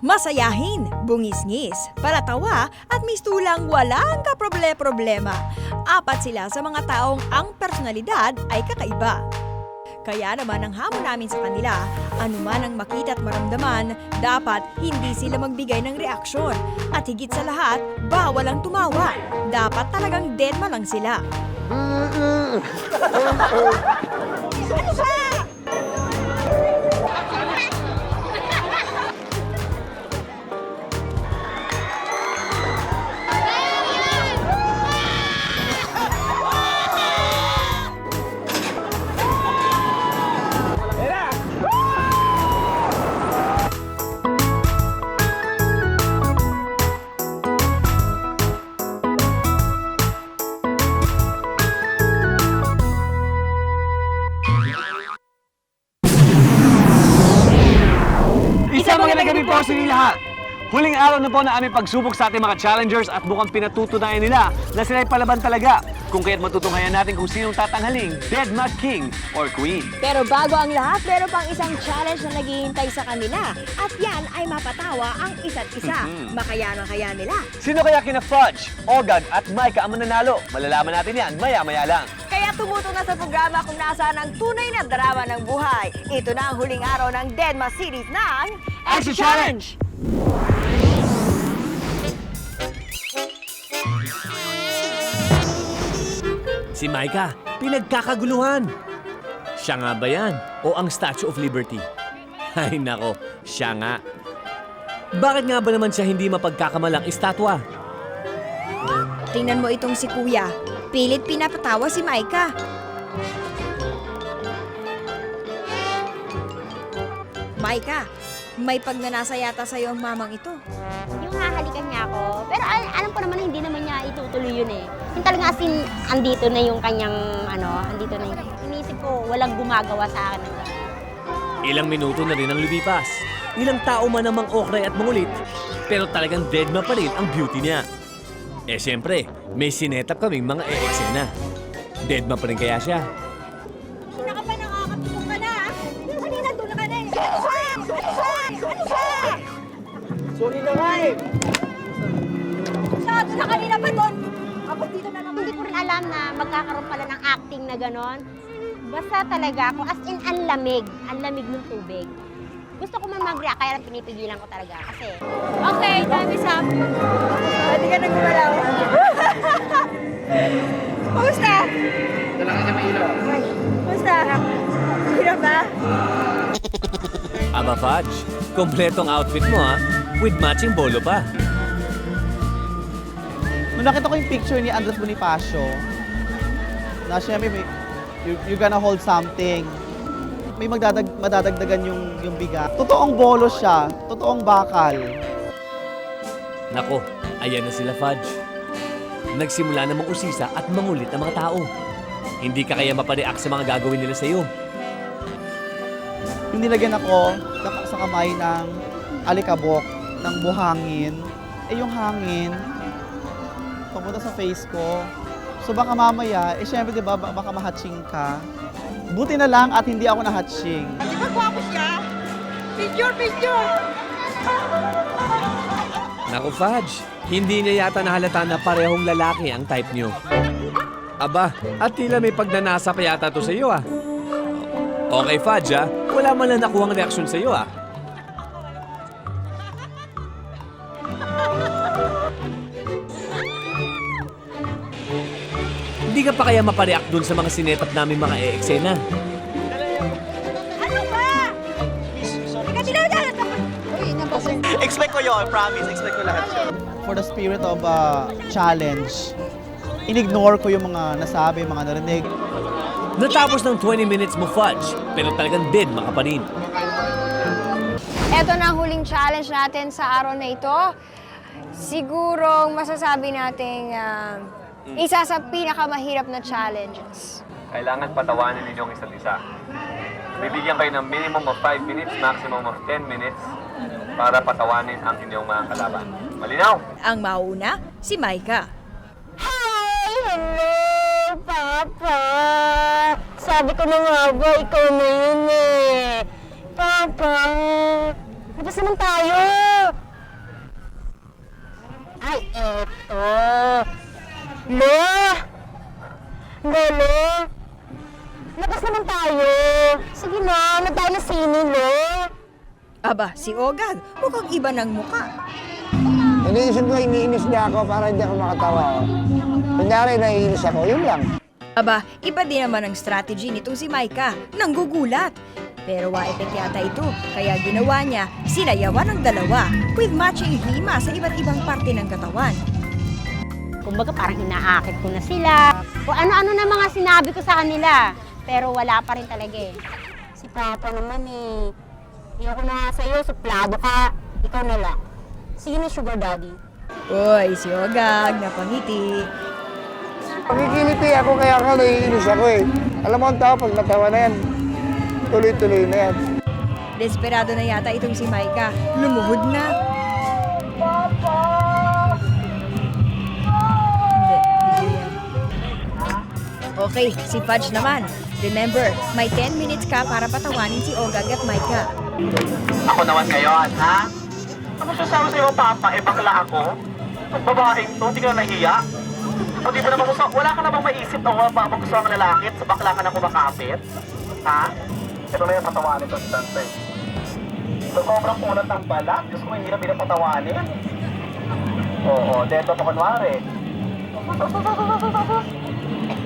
Masayahin, bungis-ngis, palatawa at mistulang walang kaproble-problema. Apat sila sa mga taong ang personalidad ay kakaiba. Kaya naman ang hamon namin sa kanila, anuman ang makita at maramdaman, dapat hindi sila magbigay ng reaksyon. At higit sa lahat, bawal ang tumawa. Dapat talagang deadma lang sila. Ano ba? Isang magandang gabi po sa inyo lahat! Huling araw na po na aming pagsubok sa ating mga challengers at mukhang pinatutunayan nila na sila'y palaban talaga. Kung kaya't matutunghayan natin kung sinong tatanghaling Deadma King or Queen. Pero bago ang lahat, meron pang isang challenge na naghihintay sa kanila. At yan ay mapatawa ang isa't isa. Makaya na kaya nila. Sino kaya kina Fudge, Ogag at Micah ang mananalo? Malalaman natin yan maya-maya lang. Kaya tumuto na sa programa kung nasaan ang tunay na drama ng buhay. Ito na ang huling araw ng Deadma series ng Extra Challenge! Si Micah, pinagkakaguluhan. Siya nga ba yan? O ang Statue of Liberty? Ay nako, siya nga. Bakit nga ba naman siya hindi mapagkakamalang estatwa? Tingnan mo itong si Kuya. Pilit pinapatawa si Micah. Micah, may pagnanasa yata sa'yo ang mamang ito. Yung hahalikan niya ako. Pero alam ko naman na hindi naman niya itutuloy yun eh. Yung talaga as in, andito na yung kanyang, andito na yung... Inisip ko, walang gumagawa sa akin ng gano'n. Ilang minuto na rin ang lumipas. Ilang tao man namang okray at mangulit, pero talagang deadma pa rin ang beauty niya. Eh siyempre, may sinetap kaming mga e-eksena. Deadma pa rin kaya siya. Una ka pa nakakatulong ka na. Kanina doon ka na eh. Sorry na nga eh! Doon na kanina pa doon. Ako dito na naman. Hindi ko rin alam na magkakaroon pala ng acting na gano'n. Basta talaga ako, as in, ang lamig ng tubig. Gusto ko man mag-react, kaya lang pinipigilan ko talaga kasi... Okay, time is up. Pwede ka nang gumalaw. Kumusta? Dala ka sa mailaw. Kumusta? Hirap ba? Aba Fudge, kompletong outfit mo ha, with matching bolo pa. Nung nakita ko yung picture ni Andres Bonifacio, na siyempre you're gonna hold something. May madadagdagan yung bigat. Totoong bolo siya, totoong bakal. Nako, ayan na sila Fudge. Nagsimula namang usisa at mangulit ang mga tao. Hindi ka kaya mapareact sa mga gagawin nila sa'yo. Yung nilagyan ako sa kamay ng alikabok, ng buhangin, yung hangin, papunta sa face ko. So baka mamaya, syempre diba, baka mahatching ka. Buti na lang at hindi ako nahatching. Di ba gwapo siya? Picture! Naku Fudge, hindi niya yata nahalata na parehong lalaki ang type niyo. Aba, at tila may pagnanasa pa yata to sa iyo ah. Okay Fudge ah, wala man lang nakuhang reaksyon sa iyo ah. Hindi ka pa kaya mapareact dun sa mga sinetap namin mga e-eksena. Ano ba? Teka, dinadala sa... Uy, nabasa. Expect ko yun, promise. Expect ko lahat yun. For the spirit of challenge, in-ignore ko yung mga nasabi, mga narinig. Natapos ng 20 minutes mo Fudge, pero talagang dead maka pa rin. Ito na ang huling challenge natin sa araw na ito. Siguro masasabi nating isa sa pinakamahirap na challenges. Kailangan patawanin ninyong isa't isa. Bibigyan kayo ng minimum of 5 minutes, maximum of 10 minutes para patawanin ang inyong mga kalaban. Malinaw? Ang mauna, si Micah. Hi! Hello, Papa! Sabi ko na nga ba, ikaw na yun eh. Papa! Labas naman tayo! Ay, eto. Lo! Lolo! Labas naman tayo. Sige na, tayo na sini, Lo. Aba, si Ogag, mukhang iba ng muka. Iniisip ko, iniinis niya ako para hindi ako makatawa. Kunyari, naiinis ako, yun lang. Aba, iba din naman ang strategy nitong si Maika, nanggugulat. Pero wa-effect yata ito, kaya ginawa niya, sinayawan ng dalawa with matching hima sa iba't ibang parte ng katawan. Kumbaga parang inaakit ko na sila. Kung ano-ano na mga sinabi ko sa kanila. Pero wala pa rin talaga eh. Si Papa naman eh. Ayoko na nga sa'yo, suplado ka. Ikaw na lang. Sige na, Sugar Daddy. Uy, si Ogag, napangiti. Pagkikiliti ako kaya ako, naiinis ako eh. Alam mo ang tao, pag natawa na yan, tuloy-tuloy na yan. Desperado na yata itong si Maika, lumuhod na. Hindi, video yan. Okay, si Fudge naman. Remember, may 10 minutes ka para patawanin si Ogag at Maika. Ako naman ngayon, ha? Ano sasabi sa'yo, Papa? Eh, bakla ako? Ang babaeng to, hindi ka na nahiya? O di ba naman gusto, wala ka namang maisip na wala ba gusto ang lalaki at sa bakla ka na kumakapit? Ha? Ito na yung patawanin ko sa Dante. So, sobrang unat ng balat. Diyos ko, hirap pinapatawanin. Oo, deto pa kunwari.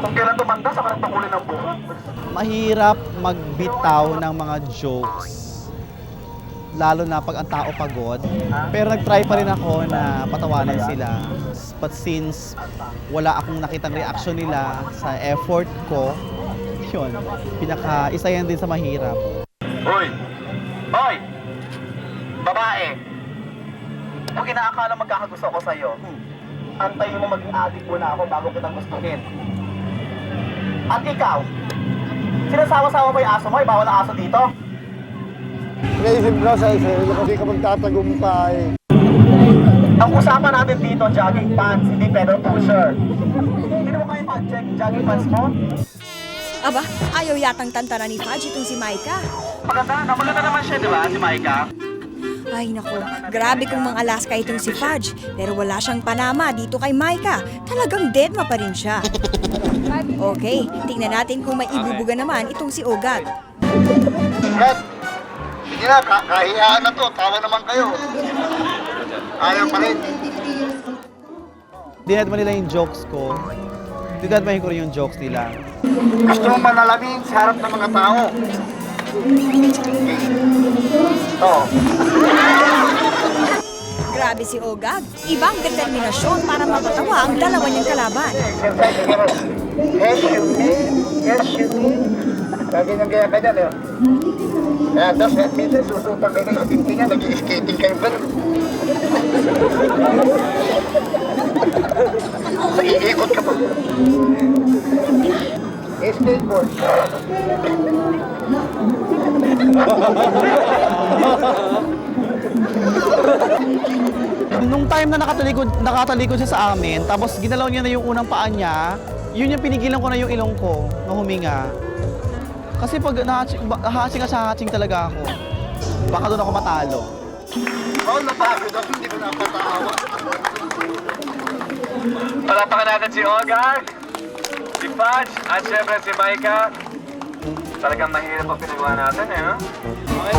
Kung kailan tumanda, saka nagpakulin ng buhok. Mahirap magbitaw ng mga jokes. Lalo na pag ang tao pagod. Pero nag-try pa rin ako na patawanan sila. But since wala akong nakitang reaction nila sa effort ko, yun, isa yan din sa mahirap. Hoy! Hoy! Babae! Kung inaakala magkakagusto ko sa'yo, antayin mo maging adik muna ako bago kitang gustuhin. At ikaw, sinasawa-sawa ba yung aso mo? Bawal ang aso dito? Naisip ko sa sarili ko, hindi ka magtatagumpay. Ang usapan natin dito, jogging pants, hindi pedal pusher. Hindi mo kayo mag-check jogging pants mo? Aba, ayaw yatang tantanan ni Fudge itong si Maika. Maganda naman siya, di ba, si Maika? Ay nako, grabe kung mang Alaska itong si Fudge. Pero wala siyang panama dito kay Maika. Talagang deadma pa rin siya. Okay, tingnan natin kung may ibubuga naman itong si Ogag. Kat, sige na, kahiyaan na to, tawa naman kayo. Ayaw pa rin. Dinadma nila yung jokes ko. Dinadmahin ko rin yung jokes nila. Gusto mo manalamin sa harap ng mga tao. Oo. Grabe si Ogag, ibang determinasyon para mapatawa ang dalawa niyang kalaban. Yes, you mean. Yes, you mean. Lagi niyang gaya ka dyan, eh. Kaya dos, minsan susutan kayo ng katintingan, nag-i-skating kayo ba? Nag-iikot ka pa. Skateboard. Nung time na nakatalikod siya sa amin, tapos ginalaw niya na yung unang paa niya, yun yung pinigilan ko na yung ilong ko na huminga. Kasi pag hatching talaga ako, baka doon ako matalo. Oo, napagod ako, hindi ko napatawa. Palapakan natin si Ogag, si Fudge, at syempre si Maika. Talagang mahirap ang pinagawa natin eh, no? Okay.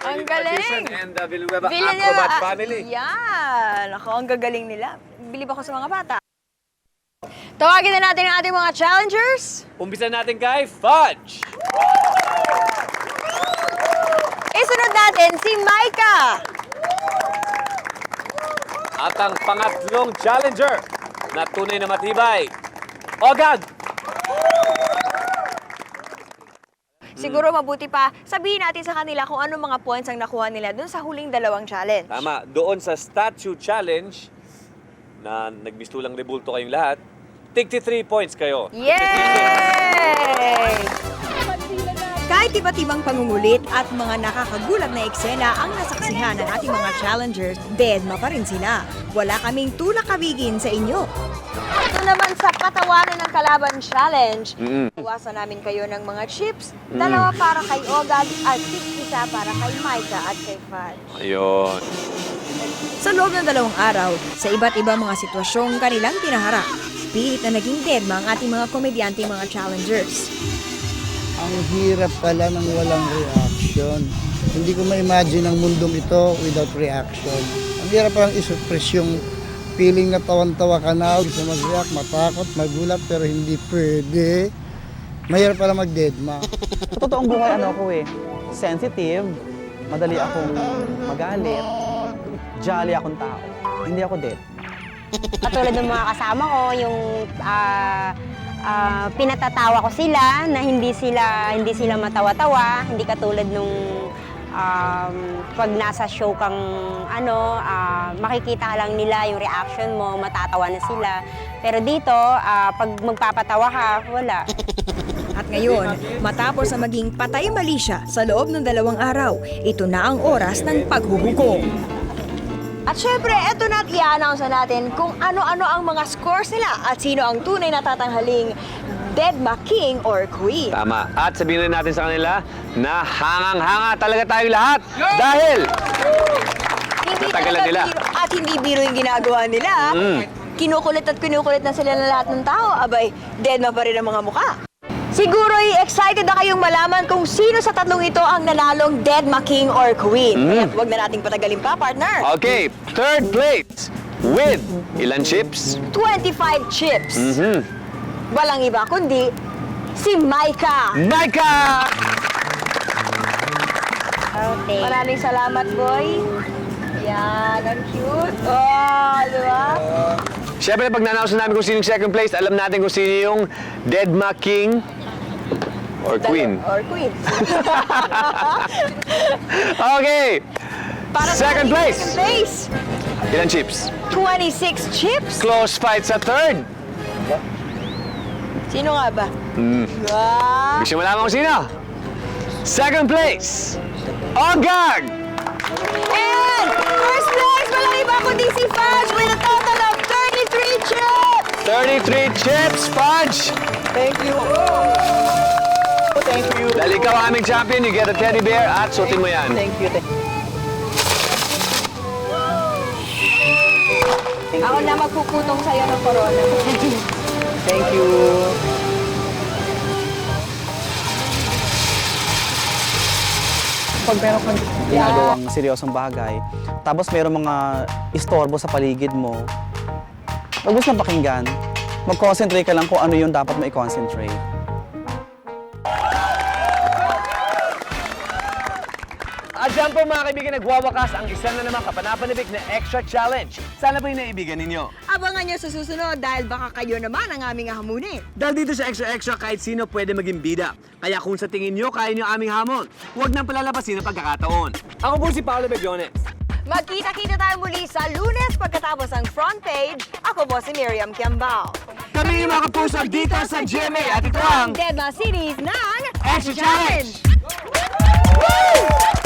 Ang galing! And Villanueva Villanueva, Acrobat Family. Yan! Ako, ang gagaling nila. Bilib ako sa mga bata. Tawagin na natin ang ating mga challengers. Umpisa natin kay Fudge. Isunod natin si Maika. At ang pangatlong challenger na tunay na matibay, Ogag. Siguro mabuti pa, sabihin natin sa kanila kung anong mga points ang nakuha nila dun sa huling dalawang challenge. Tama, doon sa statue challenge na nagmistulang rebulto kayong lahat, 63 points kayo. Yay! Kahit iba't ibang pangungulit at mga nakakagulat na eksena ang nasaksihan ng ating mga challengers, deadma pa rin sila. Wala kaming tulak-kabigin sa inyo. Ito naman sa Patawanan ng Kalaban Challenge. Iwasan namin kayo ng mga chips. 2 para kay Ogad at 6 isa para kay Micah at kay Fudge. Ayun. Sa loob ng 2 araw, sa iba't ibang mga sitwasyong kanilang tinaharap, pilit na naging deadma ang ating mga komedyante mga challengers. Ang hirap pala ng walang reaction. Hindi ko ma-imagine ang mundong ito without reaction. Ang hirap palang isuppress yung feeling na tawan-tawa ka na, gusto mag-react, matakot, magulat, pero hindi pwede. Mahirap pala mag-deadma. Sa totoong buhay, sensitive, madali akong magalit, jolly akong tao. Hindi ako dead. Katulad ng mga kasama ko, yung pinatatawa ko sila na hindi sila matawa-tawa, hindi katulad nung pag nasa show kang makikita lang nila yung reaction mo, matatawa na sila. Pero dito, pag magpapatawa ka, wala. At ngayon, matapos na maging patay-mali siya sa loob ng 2 araw, ito na ang oras ng paghuhukom. At syempre, eto na at i-announce na natin kung ano-ano ang mga scores nila at sino ang tunay na tatanghaling Deadma King or Queen. Tama. At sabihin rin natin sa kanila na hangang-hanga talaga tayong lahat. Dahil Hindi Natagalan talaga nila. biro, at hindi biro yung ginagawa nila. Kinukulit at kinukulit na sila ng lahat ng tao. Abay, deadma pa rin ang mga mukha. Siguro excited na kayong malaman kung sino sa tatlong ito ang nanalong Deadma King or Queen. Kaya huwag na nating patagalin pa, partner. okay, third place with ilan chips? 25 chips. Walang iba kundi si Micah. Micah! Okay. Maraming salamat, boy. Yan, ang cute. Oh, di ba? Siyempre, pag na-announce na namin kung sino yung second place, alam natin kung sino yung Deadma King or Queen. Or Queen. Okay, Para sa second ating place. Second place. Ilan chips? 26 chips. Close fight sa third. Sino nga ba? Wow. Gusto mo malaman kung sino? Second place, Ogag! And first place, walang iba kundi si Fudge with a total of 33 chips. 33 chips, Fudge! Thank you. Thank you. Dahil ikaw ang aming champion, you get a teddy bear at suotin mo yan. Thank you. Ako na magpuputong sa'yo ng corona. Thank you. Pag meron kang ginagawang seryosong bagay, tapos meron mga istorbo sa paligid mo, huwag mo silang pakinggan. Mag-concentrate ka lang kung ano yung dapat mo i-concentrate. At dyan po mga kaibigan, nagwawakas ang isa na naman kapanapanibik na extra challenge. Sana po yung naibigan ninyo. Abangan nyo sa susunod dahil baka kayo naman ang aming hamunin. Dahil dito sa extra kahit sino pwede maging bida. Kaya kung sa tingin nyo kaya nyo aming hamon, huwag nang palalabasin ang pagkakataon. Ako po si Paolo Beglones. Magkita-kita tayo muli sa Lunes pagkatapos ang front page. Ako po si Miriam Kiambao. Kami yung mga kapuso dito sa GMA at ito ang Deadma Series ng Extra Challenge! Woo!